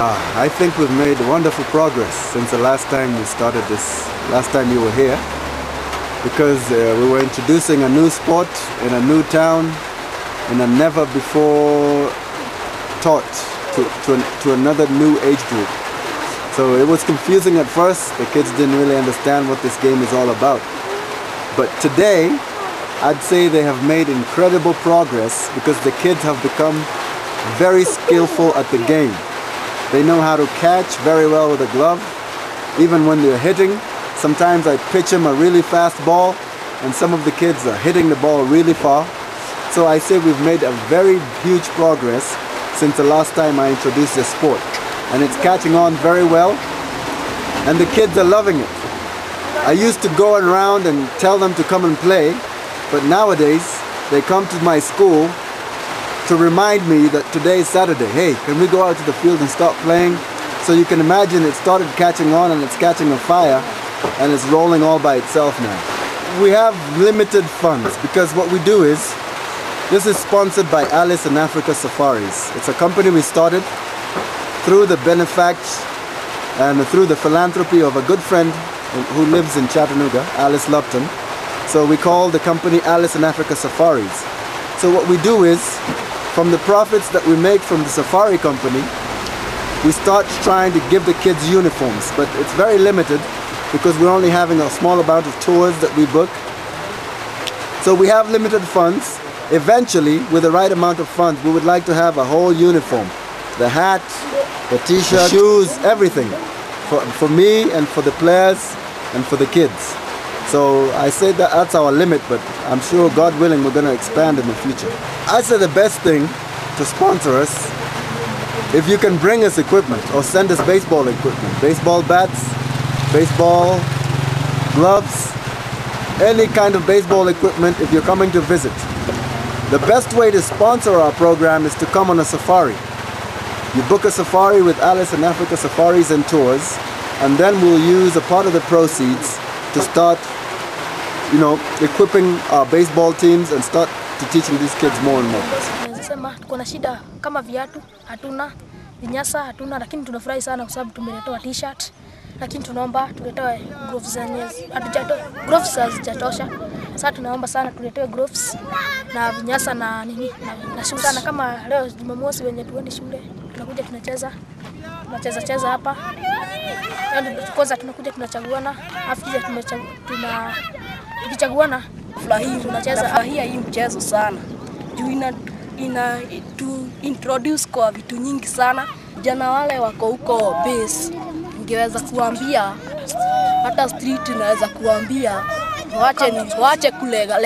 I think we've made wonderful progress since the last time we started this, last time you were here, because we were introducing a new sport in a new town, in a never before taught to another new age group. So it was confusing at first. The kids didn't really understand what this game is all about. But today, I'd say they have made incredible progress because the kids have become very skillful at the game. They know how to catch very well with a glove. Even when they're hitting, sometimes I pitch them a really fast ball and some of the kids are hitting the ball really far. So I say we've made a very huge progress since the last time I introduced this sport. And it's catching on very well and the kids are loving it. I used to go around and tell them to come and play, but nowadays they come to my school to remind me that today is Saturday. Hey, can we go out to the field and start playing? So you can imagine it started catching on and it's catching a fire and it's rolling all by itself now. We have limited funds because what we do is, this is sponsored by Alice in Africa Safaris. It's a company we started through the benefact and through the philanthropy of a good friend who lives in Chattanooga, Alice Lupton. So we call the company Alice in Africa Safaris. So what we do is, from the profits that we make from the safari company, we start trying to give the kids uniforms, but it's very limited because we're only having a small amount of tours that we book. So we have limited funds. Eventually, with the right amount of funds, we would like to have a whole uniform. The hat, the t-shirt, shoes, everything. For me and for the players and for the kids. So I say that that's our limit, but I'm sure, God willing, we're going to expand in the future. I say the best thing to sponsor us, if you can bring us equipment or send us baseball equipment, baseball bats, baseball gloves, any kind of baseball equipment if you're coming to visit. The best way to sponsor our program is to come on a safari. You book a safari with Alice in Africa Safaris and Tours, and then we'll use a part of the proceeds to start, equipping our baseball teams and start to teaching these kids more and more. Nasema tuko na shida kama viatu hatuna, vinyasa hatuna, lakini tunafurahi sana kwa sababu tumeletewa t-shirt, lakini tunaomba tuletewe gloves zenyewe. Gloves hazijatosha. Sasa tunaomba sana tuletewe gloves na vinyasa na nini na shule. Kama leo Jumamosi wenye tuende shule, tunakuja tunacheza hapa. Kwanza tunakuja tunachaguana, after tukichaguana Nafurahia hii mchezo sana. Juu ina to introduce kwa vitu nyingi sana. Jana wale wako huko base, ningeweza kuambia hata street naweza kuambia waache kulega.